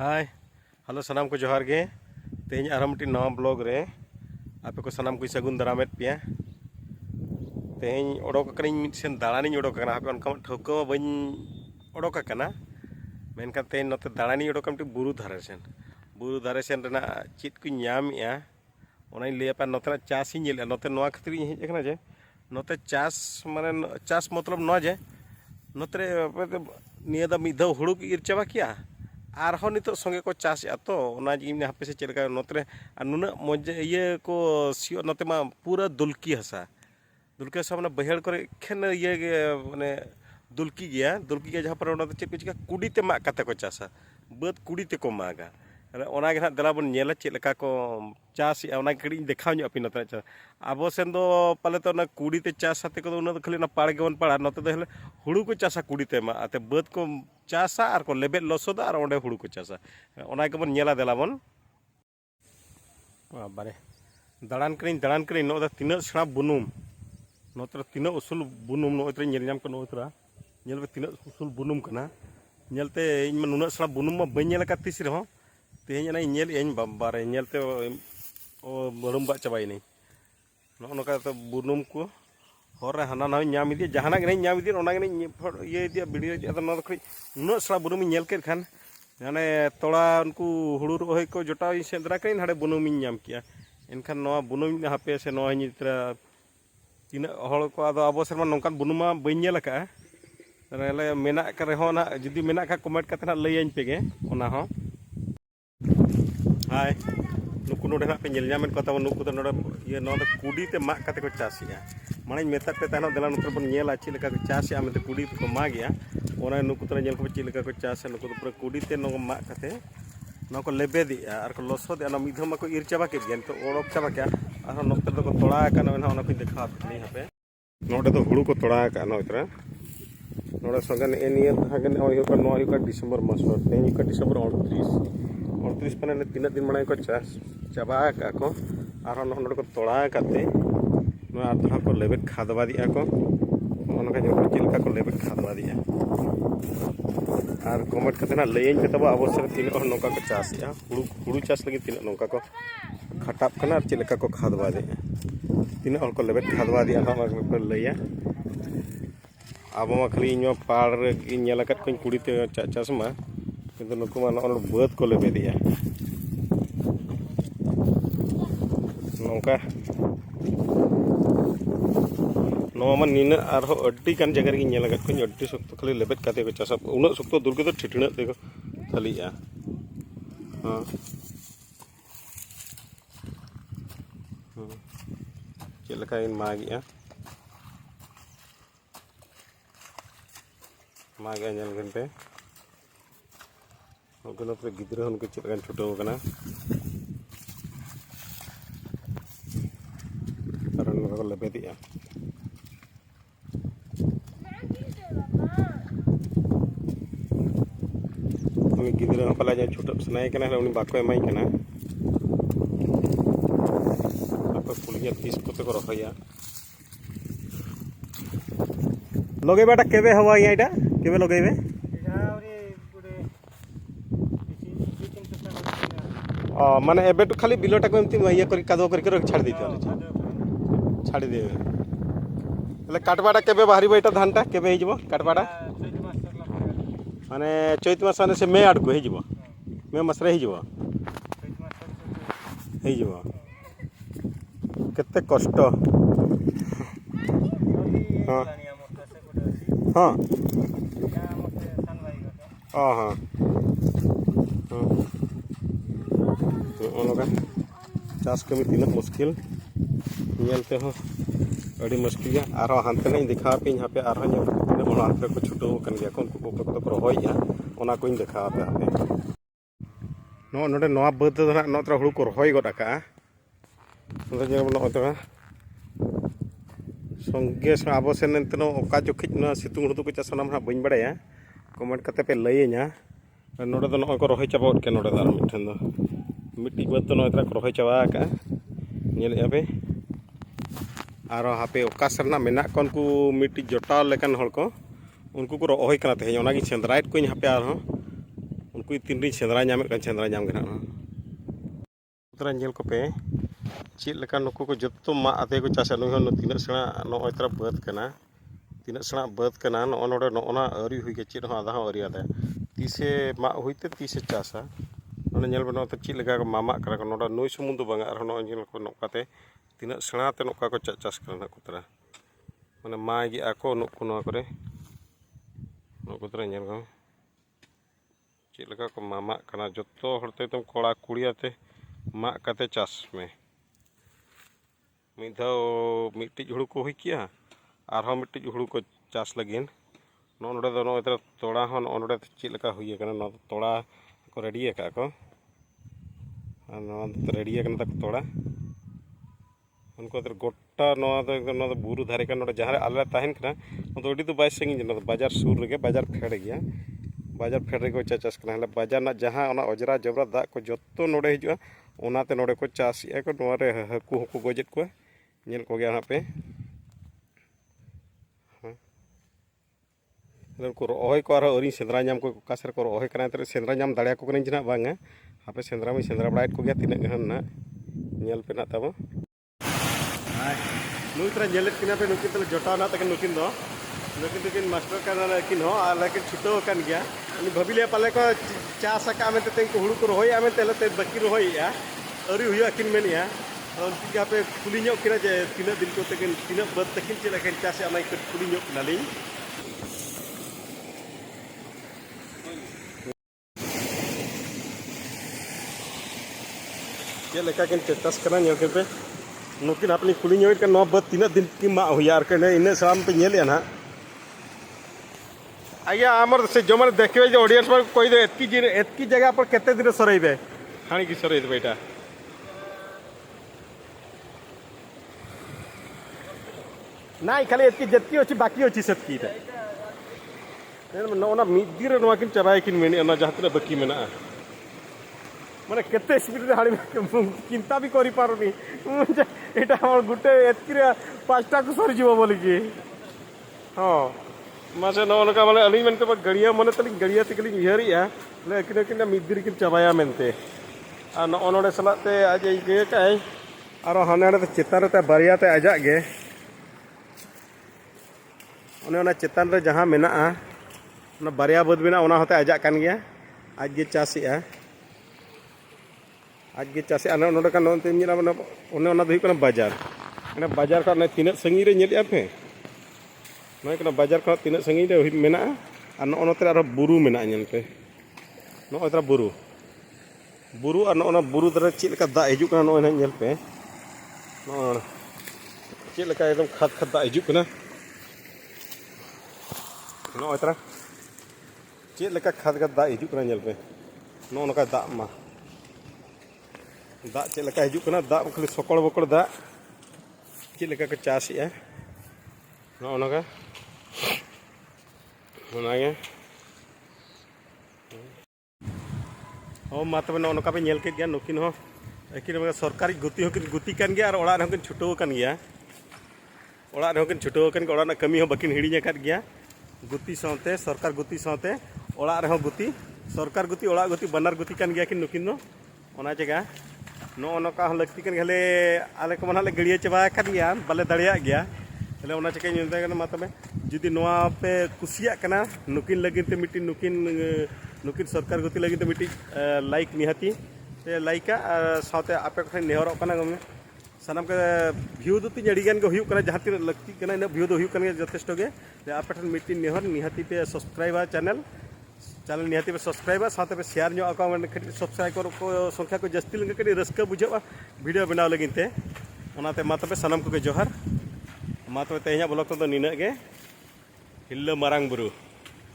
Hi hello सनाम को जोहार गे तेज are मिट्टी नवा ब्लॉग रे आपे को सनाम को सगुन दारामेद पे तेज ओडोक मिशन दाड़ानी ओडोक आपे उनका ठौका बन ओडोक मेनखान तेज नोते दाड़ानी ओडोक बुरु धारे सेन चेत को नामेआ लैपा नोते चास नोते खातिर हेजना जे नोते चास माने चास मतलब न जे नोते निया मिद हुड़ू इर चाबा किया आरहो नित संगे को चास तो हापे से चलका नोते नुना मज ये को सियो नोते मा पूरा दुलकी हसा माने बहेड़ करे खेन ये माने दुलकी गया जहाँ पर चेक को चिका कुड़ीते माग काते को चासा बाद कुड़ीते को मागा ना दला बन नेला चेलका को चास कड़ी देखा पे नोते चास अब सेन दो पाले तो कुड़ीते चास आते को खाली पाड़ गेबन पाड़ा नोते दो हुड़ू को चासा कुड़ीते माते बाद को चासा और को लेबेद लसोदा और ओंडे हुड़ू को चासा गेबन नेला दला बन बारे दाड़ान करी नो तीना सेड़ा बुनुम नोते तीना उसूल बुनुम नोते नेलनाम को नोतरा पे तीना उसूल बुनुम कना नेलते इन नुना सेड़ा बुनुम मा बई नेल का तीस रहो तेज नेल बारे नेलते बड़म बा चाबाई नौका तो बुनुम को हर हाना ना नाम इदी जहाना नाम इदी ये वीडियो नुना सेड़ा बुनुम नेल के खान हाने तोड़ा उनको हुड़ू रोहई को जोटा सेंद्रा करें हाड़े बुनुम नाम किया एनखान बुनुम हापे से तीना हड़ को अब सेमा नौकान बुनुमा बई नेल का मेना रहो ना जुदी मेना खा कमेंट करते ना लैन पेगे ओना हो हाय नुकु नोडे ना पे नेलनामेद को तब नुकु तो ये कुड़ीते माग काते को चासिया माने मेता पे तानो दला नुकु बन नेला चिलका को चासिया में कुड़ी को मागिया ओना नुकु तो नेल को चिलका को चास नुकु तो पूरा कुड़ीते नो माग काते नको लेबेदिया और को लसोद ना मिधमा को इर चाबा के गेन तो ओडक चाबा क्या और नोते तो को तोड़ा का ना ओना को देखा नहीं हपे नोडे तो हुड़ू को तोड़ा का नो इतरा नोडे संगन एनिया हागन होय का डिसेंबर मास तेज का डिसेंबर 29 पने तीन दिन माने को चास चाबा का को और नोडे को तोड़ा काते नो आधा को लेबेद खादवा दिया को ओनका जो चिलका को लेबेद खादवा दिया और कमेंट करते ना लैन पे तब अवश्य तीन नौका को चासिया हुड़ू चास लगे तीन नौका को खटाब कना और चिलका को खादवा दिया तीन को लेबेद खादवा दिया लैया अब मा खाली इन पाड़ को कुड़ीते चास मा किंतु नुकु बाद को लेबेदिया नौका नवा नीना और जगह रे शक्त खाली लेबेद काते को चासा उन शक्त दुर्गे तो ठिठिण ते खाली हाँ चलका मागे मागे घंटे गिद्रा उनको चलका छुटाव और लेबेदिया गिद्रा पाला जो छुटब सनाए बाको एमाई पुलिया 30 को रखा लगे बेटा केबे हवा यहाँ केबे लगे माने एबे तो खाली बिलटा को एमती ये कादो करके छाड़ दी छाड़ी दे काटबाटा केबे बाहरी बेटा धानटा केबे हिजबो काटबाटा माने चैत मास से मे आड़ को हिजबो मे मास रे हिजबो केते कष्ट हाँ हाँ हाँ हाँ हाँ चास कमी तीन मुश्किल नेलते हो अड़ी मुश्किल और हानते ना देखा पे यहाँ पे और तीन हाथ को छुटाव गया को रहा को देखा पे हापे नोडे नवा बाद नोतरा हुड़ू को रहा गद नोतरा संगे अब सेन अका जोखिज सितुंग हुड़ू को चासा बी बड़ा कमेंट करते पे लैया नोडे तो नो को रहा चाबा के नोडे और मिठन मिट्टी बाद तो नोतरा को रहा चाबा पे और हापे अकाशना मेना को उनको मिट्टी जोटाव लेकान हड़ को उनको को रहा तेज सेंद्रायत को हापे और नुकु तीन री सेंद्रा नाम सेंद्रा नाम के तरा नेल कोपे चेक लेका नुकु को जत्तो मा आते को चासा नुई हन तीना सेणा नय तरा बात कना तीना सेणा बात कना नोडे नोना अरी हुई के चेक आधा अरी आदा तीसे मा हुईते तीसे चासा नोडे नेल बनो तो चेक लेका को मामा करा को नोडा नुई सुमुंग दो बांगा आरो नेल को नोकाते तीना सेणा ते नोका को चास कना को तरा माने मा गी आको नुकु नोआ करे नुकु तरा नेल को चेक लेका को मामा कना जत्तो हरते तुम कोड़ा कुड़ियाते मा काते चास में मिधाव मिट्टी हुड़ू को हुई किया आरहों मिट्टी हुड़ू को चास लगिन नोडे दो नो इधर तोड़ा हन नोडे चेक लेका हुई कना नो तोड़ा को रेडी का को नो रेडी कना तक तोड़ा उनको इधर गोटा नो बुरु धारे का नोडे जहां आले ताहेन कना तो अडी तो बाय संगी नो बाजार सुर रे बाजार फेड़ गया बाजार फेड़ रे को चास कना हले बाजार ना जहां ओना अजरा जबरा दा को जत्तो नोडे हिजुआ ओनाते नोडे को चास या को नोरे हकु हकु गोजेत को नेल को गया ना पे को रोहय को आरो अरी सेंद्रा नाम को कासर को रोहय कना ते सेंद्रा नाम दाड़िया को कने जना बांगा हापे सेंद्रा में सेंद्रा बड़ायत को गया तिना गहन ना नेल पे ना तब हाय नुई तरा नेलेत किना पे नुकिन तले जोटा ना तके नुकिन दो नुकिन मास्टर काना लेकिन हो आ लेकिन छुटो कान गया अनि भबिले पाले को चास का में ते को हुड़ू को रोहय आमे तेले ते बाकी रोहय या अरी हुया किन मेनिया उनकी यहाँ पे कुली किना जे तीन दिन को तकिन तीन बद तकिन चला के चास अना कुली नाली ये लेका के चास करना नेल के पे नुकिन अपनी कुली के नो बद तीन दिन की मा हुया आर के इन साम पे नेलिया ना आज्ञा आमर से जो मैंने देखे जो ऑडियंस पर कोई दे एतकी जगह पर केते दिन सरइबे हानी की सरइबे बेटा ना खाली एतकी जत्ती अछि बाकी अछि सतकी रे नोना मिदी रे नोआ किन चबाय किन मेनी ओना जहां बाकी मेना माने केते स्पीड रे हाड़ी चिंता भी करि पारनी एटा हमर गुटे एतकी रे पांचटा को सर जीवो बोली की हां मासे नोनका माने अली मेनते गड़िया मने तली गड़िया तकली इहरिया लेकिन किन मिदी रे किन चबाया मेनते आ नोनोडे सलाते आज इके काई आरो हानेडे ते चेतान रे बारिया ते आजा गे ओने चेतान रे जहां मेना आ बारिया बद मेना ओना होते आजा कान गया आज गे चासिया आज गे चासे आने नोडे का नोनते मिला माने ओने ओना दहि कना बाजार माने बाजार का ने तीन संगी रे नेलिया पे नय कना बाजार का तीन संगी रे मेना आ नोनते आरो बुरु मेना नेल पे नो अतरा बुरु बुरु आ नोना बुरु दरे चेक लेका दा हिजु कना नो नेल पे नो चेक लेका एकदम खत खत दा हिजु कना नो अतरा चेक लेका खत खत दा हिजु कना नेल पे नो नका दा मा दा चेक लेका हिजु कना दा खाली सकड़ बकड़ दा चेक लेका को चास या नो नका ओनागे ओ मा तबे नो नका पे नेल के गया नुकिन हो एकिन सरकारी गुती होकिन गुती कान गया और ओड़ा रे होकिन छुटो कान गया ओड़ा रे होकिन छुटो कान ओड़ा ना कमी हो बकिन हिड़िया काट गया गुती साथे सरकार गुती साथे ओड़ा रे हो गुती सरकार गुती ओड़ा गुती बनार गुती कान गया कि नुकिन नो ओना जगह नो नका लगती कान गले आले को मनाले गड़िया चबा कान गया बाले दाड़िया गया हेले ओना चके ᱧᱮᱞ ᱛᱟᱭ मा तबे जुदी नोआ पे कुसिया कना नुकिन लगिन ते मिट्टी नुकिन सरकार गुती लगिन ते मिट्टी लाइक निहाती ते लाइका साथे आपे को नेहरो कना गमे सानाम के व्यू दो तीन अड़ी गान के हुयु कना जहां तीन लगती कना इन व्यू दो हुयु कना जथेष्ट गे ते आपे ठन मिट्टी नेहर निहाती पे सब्सक्राइब चैनल निहाती पे सब्सक्राइब साथे पे शेयर नो अकाउंट खटी सब्सक्राइबर को संख्या को जस्ती लगे कटी रस्का बुझा वीडियो बनाव लगिन ते ओनाते मा तबे सानाम को जोहार मा तबे तेहना ब्लॉग तो निना गे हिल्लो मारांग बुरु।